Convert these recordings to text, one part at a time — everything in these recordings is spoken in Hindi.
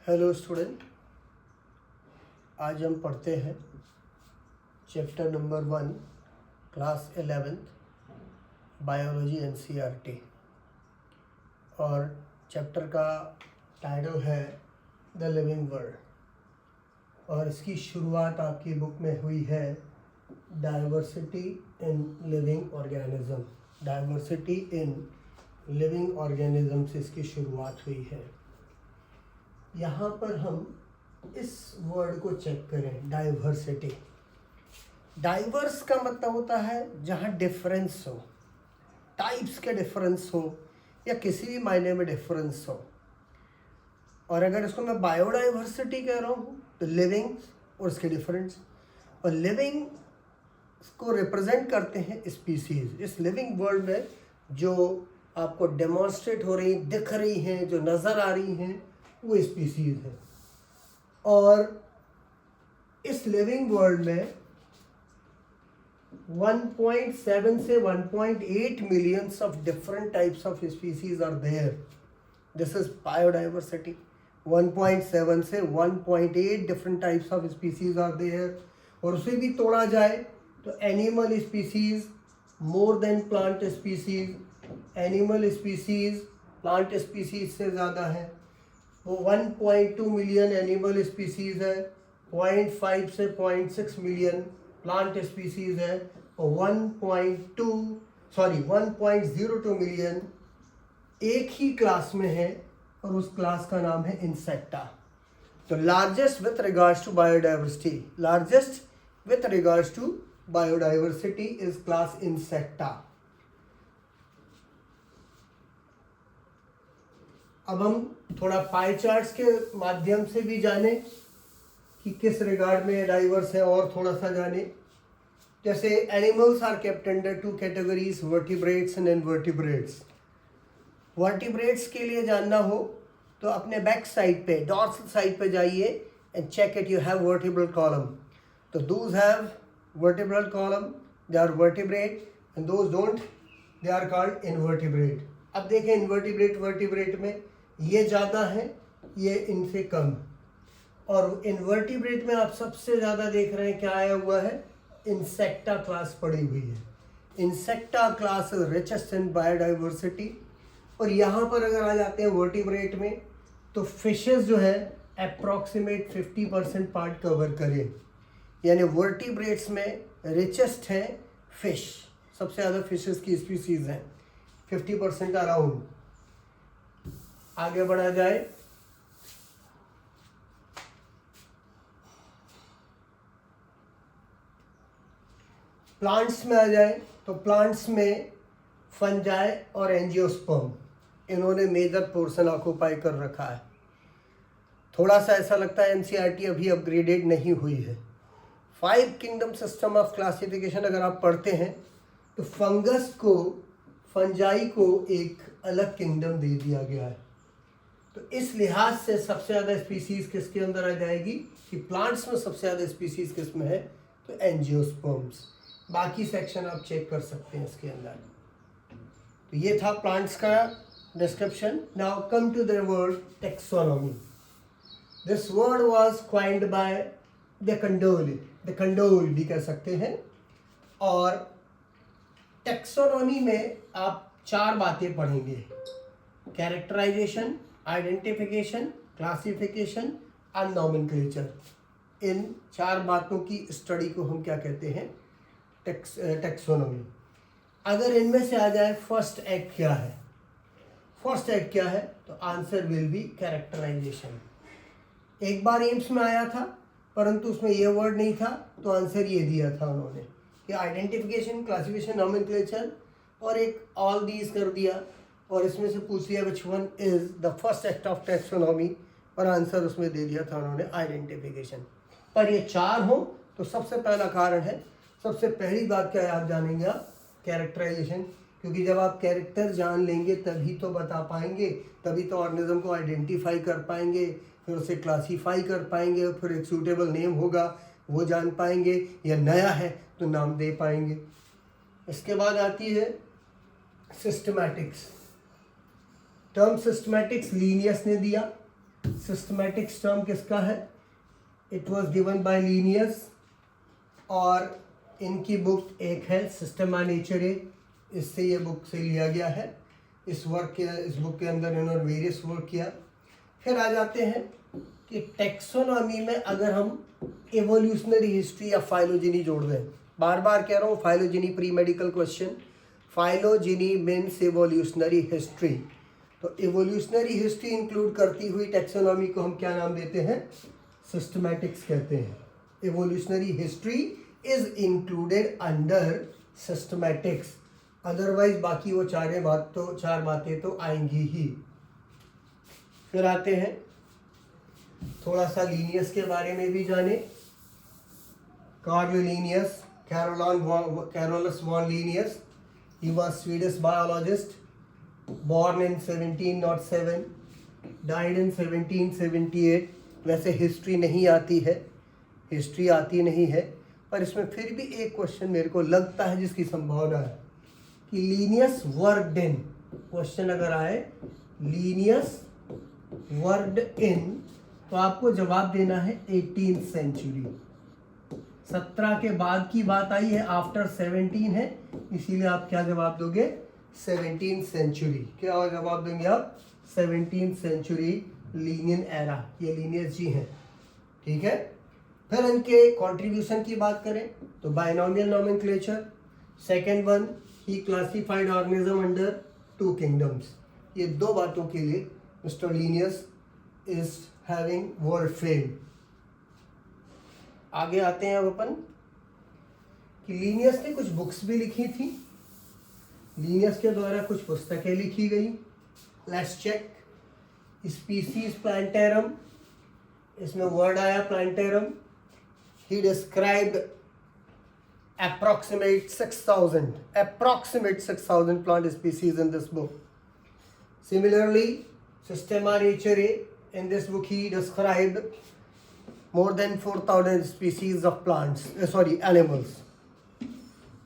हेलो स्टूडेंट, आज हम पढ़ते हैं chapter number 1 class 11th biology NCERT और चैप्टर का टाइटल है द लिविंग वर्ल्ड और इसकी शुरुआत आपकी बुक में हुई है diversity in living organism. Diversity in living organism से इसकी शुरुआत हुई है। यहाँ पर हम इस वर्ड को चेक करें, डाइवर्सिटी। डाइवर्स का मतलब होता है जहाँ डिफरेंस हो, टाइप्स के डिफरेंस हो या किसी भी मायने में डिफरेंस हो। और अगर इसको मैं बायोडाइवर्सिटी कह रहा हूँ तो लिविंग और उसके डिफरेंस, और लिविंग को रिप्रेजेंट करते हैं स्पीसीज। इस लिविंग वर्ल्ड में जो आपको डेमोन्स्ट्रेट हो रही, दिख रही हैं, जो नज़र आ रही हैं, वो स्पीसीज है। और इस लिविंग वर्ल्ड में 1.7 से 1.8 millions of different types of species are there. This is biodiversity. 1.7 से 1.8 different types of species are there. और उसे भी तोड़ा जाए तो animal species more than plant species, animal species plant species से ज़्यादा है। वो 1.2 मिलियन एनिमल स्पीसीज़ है, 0.5 से 0.6 मिलियन प्लांट स्पीसीज़ है, और 1.02 मिलियन एक ही क्लास में है और उस क्लास का नाम है इंसेक्टा। तो largest with regards to biodiversity is class Insecta. अब हम थोड़ा पाई चार्ट्स के माध्यम से भी जाने कि किस रिगार्ड में डाइवर्स है, और थोड़ा सा जाने। जैसे animals are kept under 2 categories, vertebrates and invertebrates. Vertebrates के लिए जानना हो तो अपने बैक साइड पे, डॉर्सल साइड पे जाइए and check it, you have vertebral column. तो those have vertebral column, they are vertebrate, and those don't, they are called invertebrate. अब देखें इनवर्टिब्रेट वर्टिब्रेट में ये ज़्यादा है, ये इनसे कम। और इनवर्टिब्रेट में आप सबसे ज़्यादा देख रहे हैं क्या आया हुआ है, इंसेक्टा क्लास पड़ी हुई है। Insecta class is richest in biodiversity. और यहाँ पर अगर आ जाते हैं वर्टिब्रेट में तो फिशेस जो है अप्रॉक्सीमेट 50% पार्ट कवर करें, यानी वर्टिब्रेट्स में रिचेस्ट है फिश, सबसे ज़्यादा फिशेस की स्पीसीज हैं, 50% अराउंड। आगे बढ़ा जाए प्लांट्स में आ जाए तो प्लांट्स में फंजाई और एंजियोस्पर्म, इन्होंने मेजर पोर्शन ऑक्यूपाई कर रखा है। थोड़ा सा ऐसा लगता है एनसीईआरटी अभी अपग्रेडेड नहीं हुई है। 5 किंगडम सिस्टम ऑफ क्लासिफिकेशन अगर आप पढ़ते हैं तो फंजाई को एक अलग किंगडम दे दिया गया है। तो इस लिहाज से सबसे ज़्यादा स्पीसीज किसके अंदर आ जाएगी कि प्लांट्स में सबसे ज़्यादा स्पीसीज किस में है, तो एंजियोस्पर्म्स। बाकी सेक्शन आप चेक कर सकते हैं इसके अंदर। तो ये था प्लांट्स का description. Now come to the word taxonomy. This word was coined by de Candolle भी कह सकते हैं। और टेक्सोनॉमी में आप 4 बातें पढ़ेंगे, कैरेक्टराइजेशन, आइडेंटिफिकेशन, क्लासिफिकेशन और नॉमेनक्लेचर। इन 4 बातों की स्टडी को हम क्या कहते हैं, टेक्सोनॉमी। अगर इनमें से आ जाए फर्स्ट एक्ट क्या है, तो आंसर विल बी कैरेक्टराइजेशन। एक बार एम्स में आया था परंतु उसमें ये वर्ड नहीं था, तो आंसर ये दिया था उन्होंने कि आइडेंटिफिकेशन, क्लासिफिकेशन, नॉमेनक्लेचर, और एक ऑल दीज कर दिया, और इसमें से पूछ लिया which one is the first act of taxonomy, और आंसर उसमें दे दिया था उन्होंने आइडेंटिफिकेशन। पर ये 4 हो तो सबसे पहला कारण है, सबसे पहली बात क्या है आप जानेंगे, आप कैरेक्टराइजेशन। क्योंकि जब आप कैरेक्टर जान लेंगे तभी तो बता पाएंगे, तभी तो ऑर्गेनिज्म को आइडेंटिफाई कर पाएंगे, फिर उसे क्लासीफाई कर पाएंगे, और फिर एक सूटेबल नेम होगा वो जान पाएंगे, या नया है तो नाम दे पाएंगे। इसके बाद आती है सिस्टमैटिक्स। टर्म सिस्टमैटिक्स लीनियस ने दिया, सिस्टमैटिक्स टर्म किसका है? It was given by Linnaeus, और इनकी बुक एक है सिस्टमा नेचरे, इससे ये बुक से लिया गया है। इस बुक के अंदर इन्होंने वेरियस वर्क किया। फिर आ जाते हैं कि टेक्सोनॉमी में अगर हम एवोल्यूशनरी हिस्ट्री या फाइलोजेनी जोड़ दें, बार बार कह रहा हूँ phylogeny pre medical question, phylogeny means evolutionary history. तो एवोल्यूशनरी हिस्ट्री इंक्लूड करती हुई टेक्सोनॉमी को हम क्या नाम देते हैं? सिस्टमैटिक्स कहते हैं। Evolutionary history is included under systematics, otherwise बाकी वो चार बातें तो आएंगी ही। फिर आते हैं थोड़ा सा लीनियस के बारे में भी जाने। Carl Linnaeus, Carolus von Linnaeus, he was Swedish biologist, born in 1707, died in 1778। वैसे हिस्ट्री नहीं आती है, हिस्ट्री आती नहीं है, पर इसमें फिर भी एक क्वेश्चन मेरे को लगता है जिसकी संभावना है कि लीनियस वर्कड इन, क्वेश्चन अगर आए लीनियस वर्कड इन, तो आपको जवाब देना है 18th सेंचुरी। 17 के बाद की बात आई है, आफ्टर 17 है, इसीलिए आप क्या जवाब दोगे? 17th century. क्या जवाब देंगे आप? 17th century, Linnaean era. ये लीनियस जी हैं, ठीक है। फिर इनके कंट्रीब्यूशन की बात करें तो बाइनोमियल नोमेनक्लेचर, सेकेंड वन, ही क्लासिफाइड ऑर्गेनिज्म अंडर 2 किंगडम्स। ये 2 बातों के लिए mister Linnaeus is having world fame. आगे आते हैं अब अपन कि लीनियस ने कुछ बुक्स भी लिखी थी, लीनियस के द्वारा कुछ पुस्तकें लिखी गई। Let's check. स्पीसीज प्लांटेरम, इसमें वर्ड आया प्लांटेरम। ही described approximate 6,000 plant species in this book. Similarly, Systema Naturae, in this book he described more than 4,000 species of plants, animals.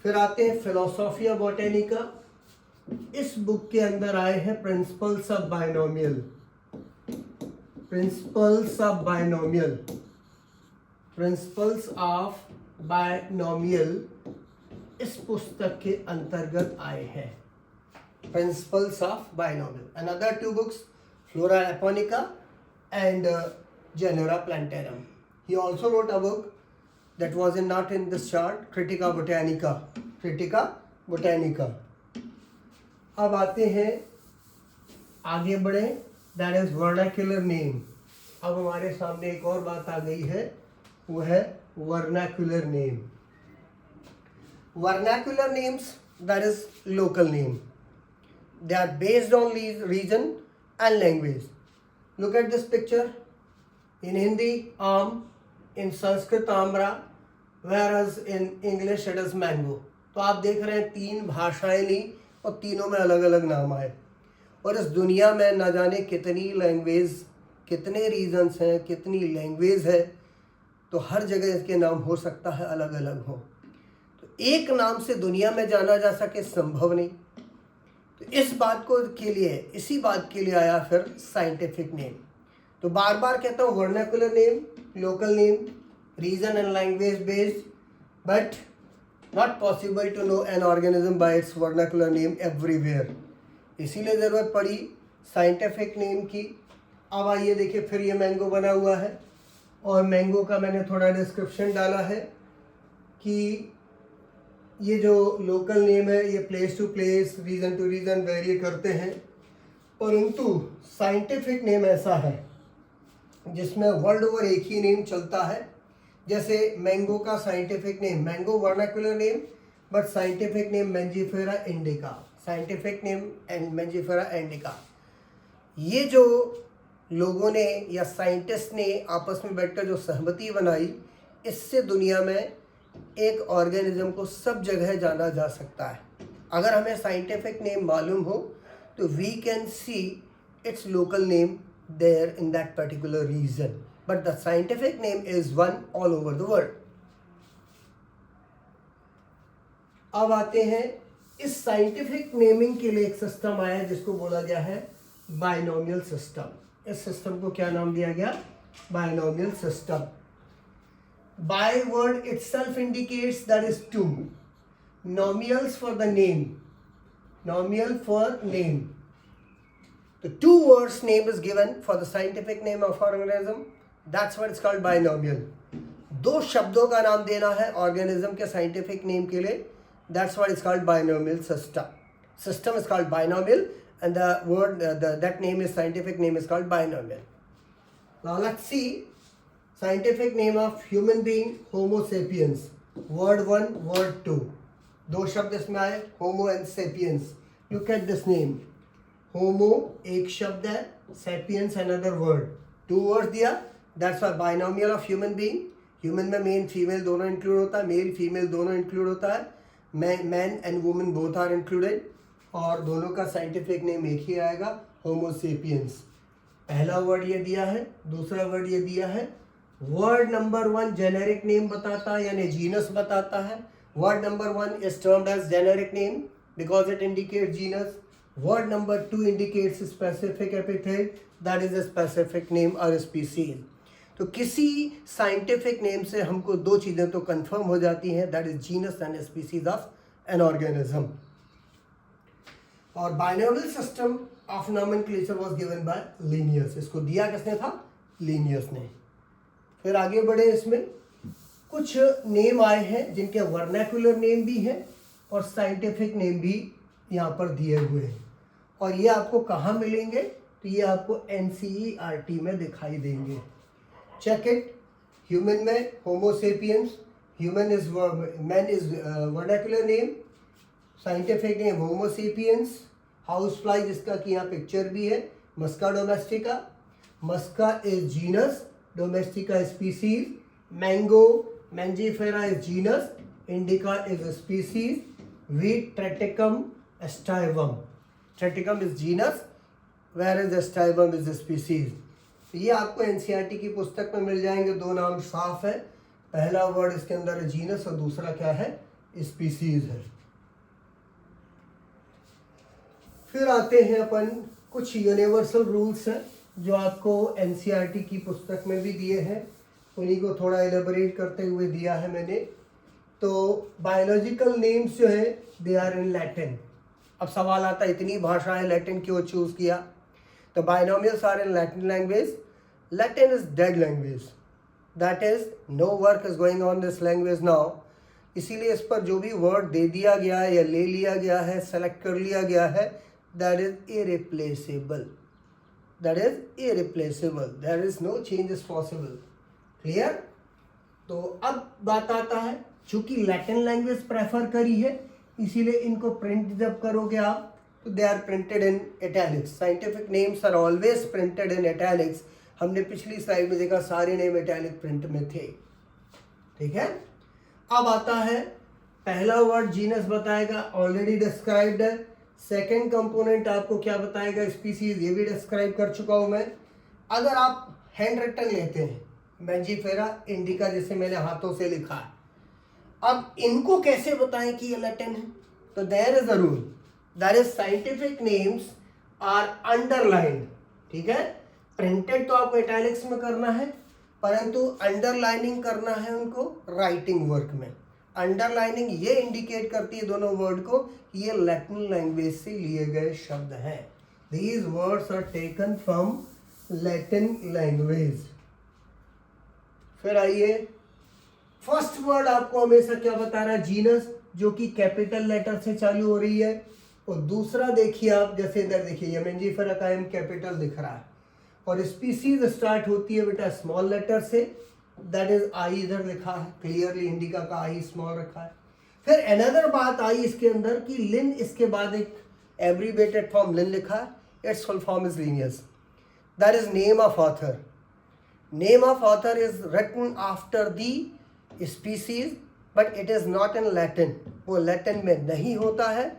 फिर आते हैं फिलोसोफिया बोटेनिका। इस बुक के अंदर आए हैं principles of binomial, principles of binomial इस पुस्तक के अंतर्गत आए हैं। Principles of binomial. Another 2 books, Flora Laponica and Genera Plantarum. He also wrote a book that was not in this chart, Critica Botanica। अब आते हैं, आगे बढ़े, that is vernacular name। अब हमारे सामने एक और बात आ गई है, वो है vernacular name। Vernacular names, that is local name, they are based on region and language। Look at this picture, in Hindi आम, in Sanskrit आमरा, whereas in English it is mango। तो आप देख रहे हैं 3 भाषाएं ली और तीनों में अलग अलग नाम आए। और इस दुनिया में ना जाने कितनी लैंग्वेज, कितने रीजन्स हैं, कितनी लैंग्वेज है, तो हर जगह इसके नाम हो सकता है अलग अलग हो। तो एक नाम से दुनिया में जाना जा सके संभव नहीं। तो इसी बात के लिए आया फिर साइंटिफिक नेम। तो बार बार कहता हूँ vernacular name, local name, region and language based, but not possible to know an organism by its vernacular name everywhere. इसीलिए ज़रूरत पड़ी साइंटिफिक नेम की। अब आइए देखिए, फिर ये मैंगो बना हुआ है और मैंगो का मैंने थोड़ा डिस्क्रिप्शन डाला है कि ये जो लोकल नेम है ये place to place, region to region vary करते हैं, परंतु साइंटिफिक नेम ऐसा है जिसमें वर्ल्ड ओवर एक ही नेम चलता है। जैसे मैंगो का scientific name, mango vernacular name, but scientific name Mangifera indica, scientific name and Mangifera indica. ये जो लोगों ने या साइंटिस्ट ने आपस में बैठकर जो सहमति बनाई, इससे दुनिया में एक ऑर्गेनिज्म को सब जगह जाना जा सकता है। अगर हमें साइंटिफिक नेम मालूम हो तो we can see its local name there in that particular region, but the scientific name is one all over the world। अब आते हैं, इस साइंटिफिक नेमिंग के लिए एक सिस्टम आया जिसको बोला गया है बाइनोमियल सिस्टम। इस सिस्टम को क्या नाम दिया गया? Binomial system. By word itself indicates that is two. Nominals for the name. Nominal for name. The two words name is given for the scientific name of organism. That's what it's called binomial. दो शब्दों का नाम देना है ऑर्गेनिज्म के साइंटिफिक नेम के लिए. That's what it's called binomial system. System is called binomial and the word that name is scientific name is called binomial. Now let's see scientific name of human being Homo sapiens. Word 1, word 2. दो शब्द इसमें आए Homo and sapiens. Look at this name. Homo एक शब्द है, sapiens another word. Two words दिया. That's why binomial of human being. Human में मेल फीमेल दोनों इंक्लूड होता है, मेल फीमेल दोनों इंक्लूड होता है, man and women both are included, और दोनों का साइंटिफिक नेम एक ही आएगा, होमो सेपियंस. पहला वर्ड ये दिया है, दूसरा वर्ड ये दिया है. वर्ड नंबर 1 जेनेरिक नेम बताता है यानी जीनस बताता है. Word number 1 is termed as generic name because it indicates genus. Word number 2 indicates specific epithet that is a specific name और स्पीसीज. तो किसी साइंटिफिक नेम से हमको दो चीज़ें तो कंफर्म हो जाती हैं, that is genus and species of an organism. और binomial system of nomenclature was given by Linnaeus. इसको दिया किसने था? लिनियस ने. फिर आगे बढ़े, इसमें कुछ नेम आए हैं जिनके वर्नाकुलर नेम भी हैं और साइंटिफिक नेम भी यहाँ पर दिए हुए हैं. और ये आपको कहाँ मिलेंगे? तो ये आपको NCERT में दिखाई देंगे. Check it. Human में Homo sapiens. Human is man is vernacular name. Scientific name Homo sapiens. Housefly जिसका कि यहाँ पिक्चर भी है, Musca domestica. Musca is genus, Domestica is species. Mango, Mangifera is genus, Indica is a species. Wheat, Triticum aestivum. Triticum is genus, whereas aestivum is a species. ये आपको NCERT की पुस्तक में मिल जाएंगे. दो नाम साफ है, पहला वर्ड इसके अंदर है जीनस और दूसरा क्या है? स्पीसीज है. फिर आते हैं अपन कुछ यूनिवर्सल रूल्स हैं जो आपको NCERT की पुस्तक में भी दिए हैं, उन्हीं को थोड़ा एलेबोरेट करते हुए दिया है मैंने. तो बायोलॉजिकल नेम्स जो है दे आर इन लैटिन. अब सवाल आता है इतनी भाषा है, लैटिन क्यों चूज किया? तो binomials are in Latin language. Latin is dead language. That is, no work is going on this language now. इसीलिए इस पर जो भी वर्ड दे दिया गया है या ले लिया गया है, सेलेक्ट कर लिया गया है, that is irreplaceable. That is irreplaceable. There is no changes possible. Clear? तो अब बात आता है, चूंकि लैटिन लैंग्वेज प्रेफर करी है इसीलिए इनको प्रिंट जब करोगे आप तो they are printed in italics. Scientific names are always printed in italics. हमने पिछली स्लाइड में देखा सारे नेम इटैलिक प्रिंट में थे. ठीक है. अब आता है पहला वर्ड जीनस बताएगा, ऑलरेडी डिस्क्राइब्ड है. सेकंड कंपोनेंट आपको क्या बताएगा? स्पीसीज. ये भी डिस्क्राइब कर चुका हूं मैं. अगर आप हैंड रिटन लेते हैं, मैंजीफेरा इंडिका जिसे मैंने हाथों से लिखा है, अब इनको कैसे बताएं कि ये लैटिन है? तो there is a rule, that is scientific names are underlined. ठीक है. प्रिंटेड तो आपको इटैलिक्स में करना है, परंतु अंडरलाइनिंग करना है उनको राइटिंग वर्क में. अंडरलाइनिंग ये इंडिकेट करती है दोनों वर्ड को ये लैटिन लैंग्वेज से लिए गए शब्द हैं. These words are taken from Latin language. फिर आइए, फर्स्ट वर्ड आपको हमेशा क्या बता रहा है? जीनस, जो कि कैपिटल लेटर से चालू हो रही है. और दूसरा देखिए आप, जैसे इधर देखिए ये मेंजीफेरा का एम कैपिटल दिख रहा है और स्पीसीज स्टार्ट होती है बेटा स्मॉल लेटर से, दैट इज आई इधर लिखा है क्लियरली, इंडिका का आई स्मॉल रखा है. फिर अनदर बात आई इसके अंदर कि लिन, इसके बाद एक एब्रीवेटेड फॉर्म लिन लिखा है. Its full form is Linnaeus. That is name of author. Name of author is written after the species but it is not in Latin. वो लैटिन में नहीं होता है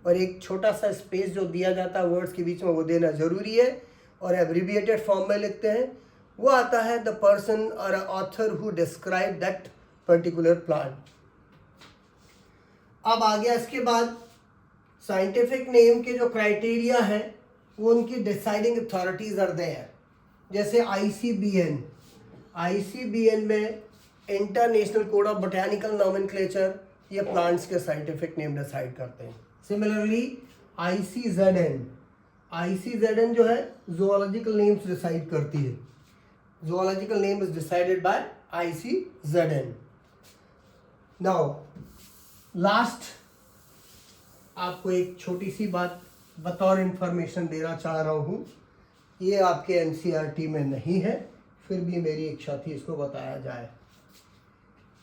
और एक छोटा सा स्पेस जो दिया जाता है वर्ड्स के बीच में वो देना जरूरी है और एब्रीविएटेड फॉर्म में लिखते हैं. वो आता है द पर्सन और author who describe that particular plant. अब आ गया इसके बाद साइंटिफिक नेम के जो क्राइटेरिया है वो उनकी डिसाइडिंग अथॉरिटीज आर देयर. जैसे ICBN में international code of botanical nomenclature, ये प्लांट्स के साइंटिफिक नेम डिसाइड करते हैं। सिमिलरली ICZN जो है जोलॉजिकल नेम्स डिसाइड करती है। Zoological name is decided by ICZN। Now last आपको एक छोटी सी बात बतौर इंफॉर्मेशन देना चाह रहा हूँ। ये आपके NCERT में नहीं है, फिर भी मेरी इच्छा थी इसको बताया जाए।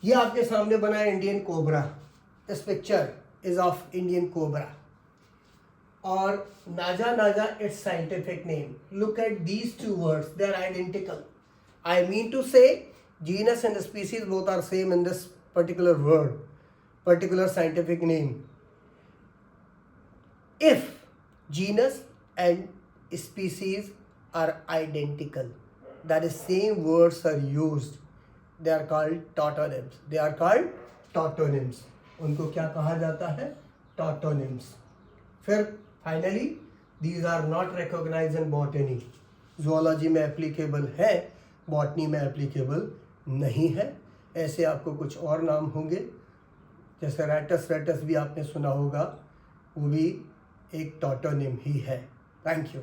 ये आपके सामने बना है Indian cobra. This picture is of Indian cobra और Naja it's scientific name. Look at these two words, they are identical. I mean to say genus and species both are same in this particular word, particular scientific name. If genus and species are identical, that is same words are used, they are called tautonyms. They are called tautonyms. उनको क्या कहा जाता है? Tautonyms. फिर finally these are not recognized in botany. zoology में applicable है, botany में applicable नहीं है। ऐसे आपको कुछ और नाम होंगे, जैसे रेटस भी आपने सुना होगा, वो भी एक टॉटोनिम ही है। Thank you.